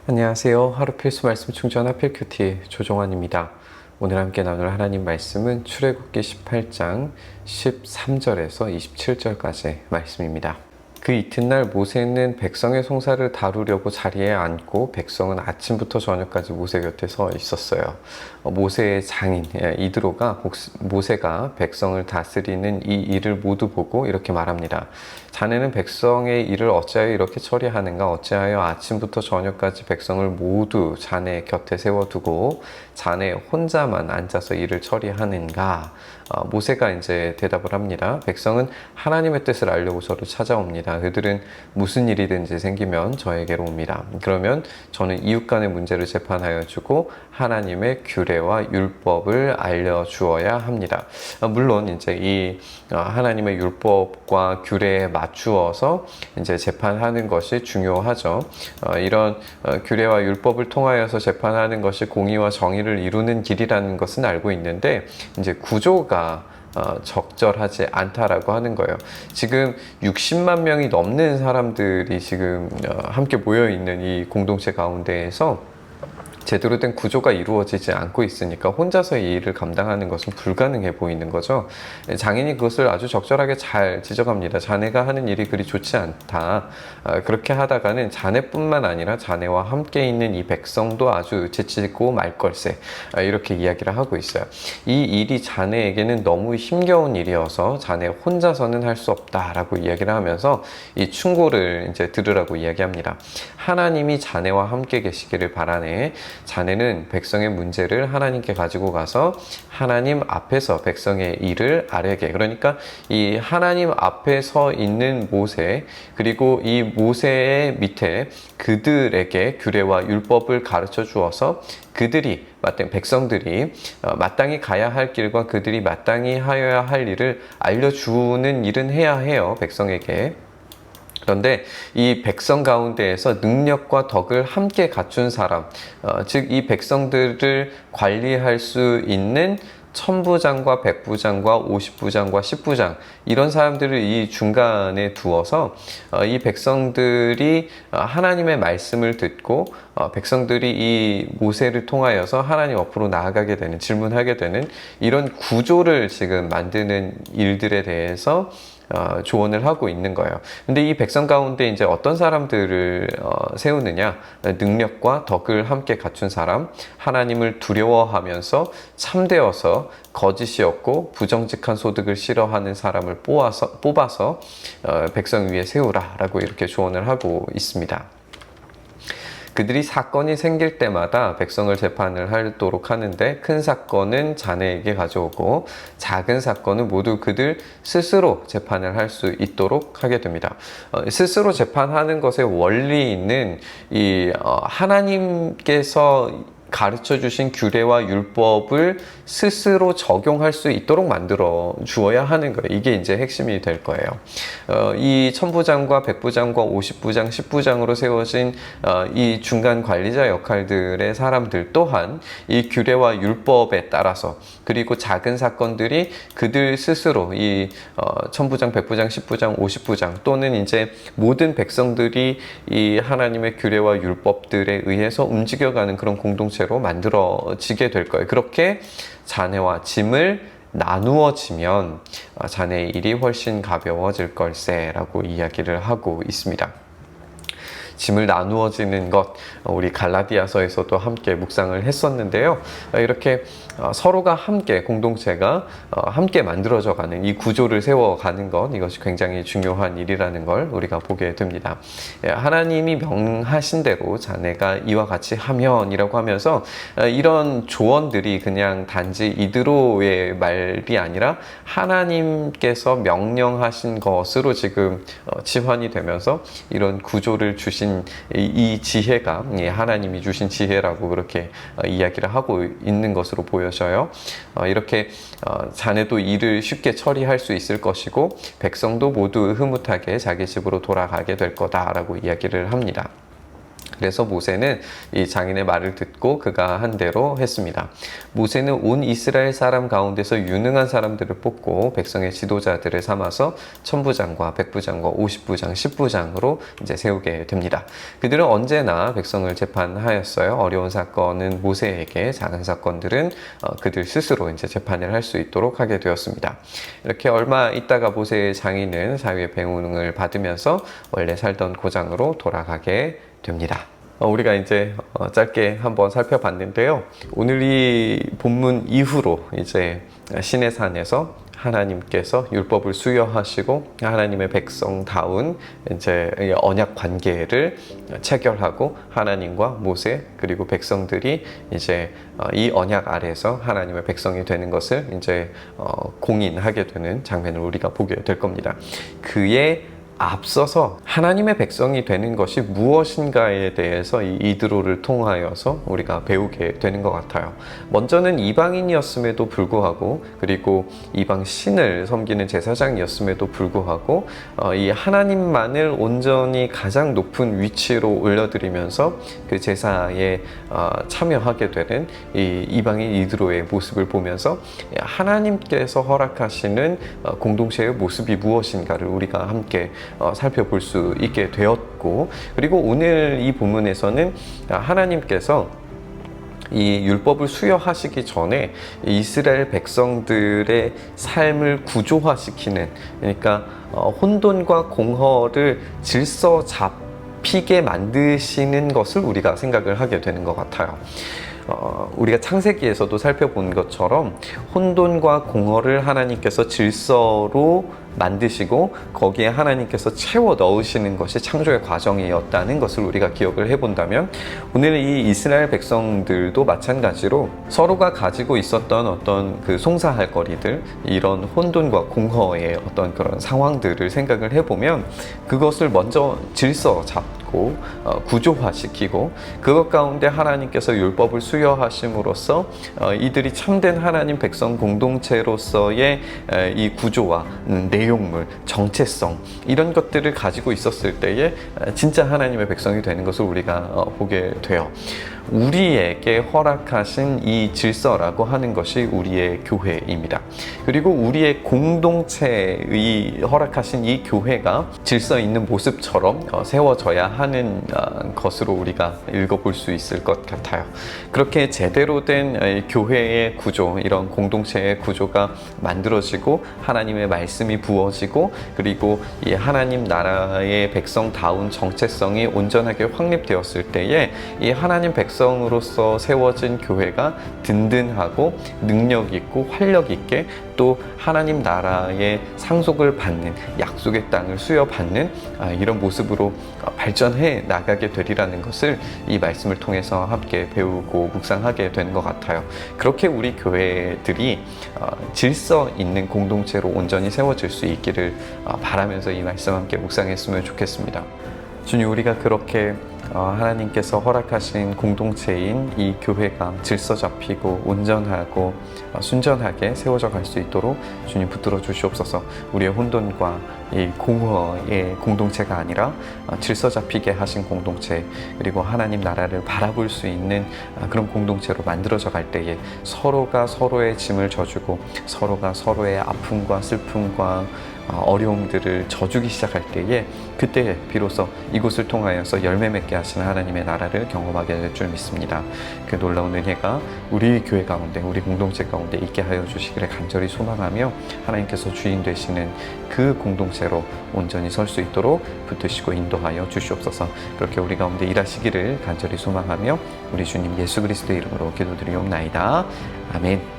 안녕하세요. 하루 필수 말씀 충전 하필큐티 조종환입니다. 오늘 함께 나눌 하나님 말씀은 출애굽기 18장 13절에서 27절까지 말씀입니다. 그 이튿날 모세는 백성의 송사를 다루려고 자리에 앉고 백성은 아침부터 저녁까지 모세 곁에 서 있었어요. 모세의 장인 이드로가 모세가 백성을 다스리는 이 일을 모두 보고 이렇게 말합니다. 자네는 백성의 일을 어찌하여 이렇게 처리하는가? 어찌하여 아침부터 저녁까지 백성을 모두 자네 곁에 세워두고 자네 혼자만 앉아서 일을 처리하는가? 모세가 이제 대답을 합니다. 백성은 하나님의 뜻을 알려고 저를 찾아옵니다. 그들은 무슨 일이든지 생기면 저에게로 옵니다. 그러면 저는 이웃 간의 문제를 재판하여 주고 하나님의 규례와 율법을 알려주어야 합니다. 물론 이제 이 하나님의 율법과 규례에 맞추어서 이제 재판하는 것이 중요하죠. 이런 규례와 율법을 통하여서 재판하는 것이 공의와 정의를 이루는 길이라는 것은 알고 있는데 이제 구조가 적절하지 않다라고 하는 거예요. 지금 60만 명이 넘는 사람들이 지금 함께 모여 있는 이 공동체 가운데에서 제대로 된 구조가 이루어지지 않고 있으니까 혼자서 이 일을 감당하는 것은 불가능해 보이는 거죠. 장인이 그것을 아주 적절하게 잘 지적합니다. 자네가 하는 일이 그리 좋지 않다. 그렇게 하다가는 자네뿐만 아니라 자네와 함께 있는 이 백성도 아주 지치고 말 걸세. 이렇게 이야기를 하고 있어요. 이 일이 자네에게는 너무 힘겨운 일이어서 자네 혼자서는 할 수 없다라고 이야기를 하면서 이 충고를 이제 들으라고 이야기합니다. 하나님이 자네와 함께 계시기를 바라네. 자네는 백성의 문제를 하나님께 가지고 가서 하나님 앞에서 백성의 일을 아뢰게. 그러니까 이 하나님 앞에 서 있는 모세, 그리고 이 모세의 밑에 그들에게 규례와 율법을 가르쳐 주어서 그들이 백성들이 마땅히 가야 할 길과 그들이 마땅히 하여야 할 일을 알려주는 일은 해야 해요, 백성에게. 그런데 이 백성 가운데에서 능력과 덕을 함께 갖춘 사람, 즉 이 백성들을 관리할 수 있는 천부장과 백부장과 50부장과 10부장 이런 사람들을 이 중간에 두어서 이 백성들이 하나님의 말씀을 듣고 백성들이 이 모세를 통하여서 하나님 앞으로 나아가게 되는, 질문하게 되는 이런 구조를 지금 만드는 일들에 대해서 조언을 하고 있는 거예요. 근데 이 백성 가운데 이제 어떤 사람들을 세우느냐? 능력과 덕을 함께 갖춘 사람, 하나님을 두려워하면서 참되어서 거짓이 없고 부정직한 소득을 싫어하는 사람을 뽑아서 백성 위에 세우라라고 이렇게 조언을 하고 있습니다. 그들이 사건이 생길 때마다 백성을 재판을 하도록 하는데 큰 사건은 자네에게 가져오고 작은 사건은 모두 그들 스스로 재판을 할 수 있도록 하게 됩니다. 스스로 재판하는 것의 원리는 이 하나님께서 가르쳐 주신 규례와 율법을 스스로 적용할 수 있도록 만들어 주어야 하는 거예요. 이게 이제 핵심이 될 거예요. 이 천부장과 백부장과 50부장, 10부장으로 세워진 이 중간 관리자 역할들의 사람들 또한 이 규례와 율법에 따라서, 그리고 작은 사건들이 그들 스스로 이 천부장, 백부장, 10부장, 50부장 또는 이제 모든 백성들이 이 하나님의 규례와 율법들에 의해서 움직여가는 그런 공동체로 만들어지게 될 거예요. 그렇게 자네와 짐을 나누어지면 자네의 일이 훨씬 가벼워질 걸세 라고 이야기를 하고 있습니다. 짐을 나누어지는 것, 우리 갈라디아서에서도 함께 묵상을 했었는데요. 이렇게 서로가 함께, 공동체가 함께 만들어져 가는 이 구조를 세워가는 것, 이것이 굉장히 중요한 일이라는 걸 우리가 보게 됩니다. 하나님이 명하신 대로 자네가 이와 같이 하면이라고 하면서 이런 조언들이 그냥 단지 이드로의 말이 아니라 하나님께서 명령하신 것으로 지금 치환이 되면서 이런 구조를 주신 이 지혜가 하나님이 주신 지혜라고 그렇게 이야기를 하고 있는 것으로 보여져요. 이렇게 자네도 일을 쉽게 처리할 수 있을 것이고 백성도 모두 흐뭇하게 자기 집으로 돌아가게 될 거다라고 이야기를 합니다. 그래서 모세는 이 장인의 말을 듣고 그가 한 대로 했습니다. 모세는 온 이스라엘 사람 가운데서 유능한 사람들을 뽑고 백성의 지도자들을 삼아서 천부장과 백부장과 50부장, 10부장으로 이제 세우게 됩니다. 그들은 언제나 백성을 재판하였어요. 어려운 사건은 모세에게, 작은 사건들은 그들 스스로 이제 재판을 할 수 있도록 하게 되었습니다. 이렇게 얼마 있다가 모세의 장인은 사유의 배웅을 받으면서 원래 살던 고장으로 돌아가게 됩니다. 우리가 이제 짧게 한번 살펴봤는데요. 오늘 이 본문 이후로 이제 시내산에서 하나님께서 율법을 수여하시고 하나님의 백성다운 이제 언약 관계를 체결하고 하나님과 모세 그리고 백성들이 이제 이 언약 아래에서 하나님의 백성이 되는 것을 이제 공인하게 되는 장면을 우리가 보게 될 겁니다. 그의 앞서서 하나님의 백성이 되는 것이 무엇인가에 대해서 이 이드로를 통하여서 우리가 배우게 되는 것 같아요. 먼저는 이방인이었음에도 불구하고 그리고 이방 신을 섬기는 제사장이었음에도 불구하고 이 하나님만을 온전히 가장 높은 위치로 올려드리면서 그 제사에 참여하게 되는 이 이방인 이드로의 모습을 보면서 하나님께서 허락하시는 공동체의 모습이 무엇인가를 우리가 함께 살펴볼 수 있게 되었고, 그리고 오늘 이 본문에서는 하나님께서 이 율법을 수여하시기 전에 이스라엘 백성들의 삶을 구조화시키는, 그러니까 혼돈과 공허를 질서 잡히게 만드시는 것을 우리가 생각을 하게 되는 것 같아요. 우리가 창세기에서도 살펴본 것처럼 혼돈과 공허를 하나님께서 질서로 만드시고 거기에 하나님께서 채워 넣으시는 것이 창조의 과정이었다는 것을 우리가 기억을 해본다면, 오늘 이 이스라엘 백성들도 마찬가지로 서로가 가지고 있었던 어떤 그 송사할 거리들, 이런 혼돈과 공허의 어떤 그런 상황들을 생각을 해보면 그것을 먼저 질서 잡고 구조화시키고 그것 가운데 하나님께서 율법을 수여하심으로써 이들이 참된 하나님 백성 공동체로서의 이 구조와 내용물, 정체성, 이런 것들을 가지고 있었을 때에 진짜 하나님의 백성이 되는 것을 우리가 보게 돼요. 우리에게 허락하신 이 질서라고 하는 것이 우리의 교회입니다. 그리고 우리의 공동체의 허락하신 이 교회가 질서 있는 모습처럼 세워져야 하는 것으로 우리가 읽어볼 수 있을 것 같아요. 그렇게 제대로 된 교회의 구조, 이런 공동체의 구조가 만들어지고 하나님의 말씀이 부어지고 그리고 이 하나님 나라의 백성다운 정체성이 온전하게 확립되었을 때에 이 하나님 백성으로서 세워진 교회가 든든하고 능력 있고 활력 있게 또 하나님 나라의 상속을 받는, 약속의 땅을 수여받는 이런 모습으로 발전해 나가게 되리라는 것을 이 말씀을 통해서 함께 배우고 묵상하게 되는 것 같아요. 그렇게 우리 교회들이 질서 있는 공동체로 온전히 세워질 수 있기를 바라면서 이 말씀 함께 묵상했으면 좋겠습니다. 주님, 우리가 그렇게 하나님께서 허락하신 공동체인 이 교회가 질서 잡히고 온전하고 순전하게 세워져 갈 수 있도록 주님 붙들어 주시옵소서. 우리의 혼돈과 이 공허의 공동체가 아니라 질서 잡히게 하신 공동체, 그리고 하나님 나라를 바라볼 수 있는 그런 공동체로 만들어져 갈 때에 서로가 서로의 짐을 져주고 서로가 서로의 아픔과 슬픔과 어려움들을 져주기 시작할 때에 그때 비로소 이곳을 통하여서 열매 맺게 하시는 하나님의 나라를 경험하게 될 줄 믿습니다. 그 놀라운 은혜가 우리 교회 가운데, 우리 공동체 가운데 있게 하여 주시기를 간절히 소망하며 하나님께서 주인 되시는 그 공동체로 온전히 설 수 있도록 붙드시고 인도하여 주시옵소서. 그렇게 우리 가운데 일하시기를 간절히 소망하며 우리 주님 예수 그리스도의 이름으로 기도드리옵나이다. 아멘.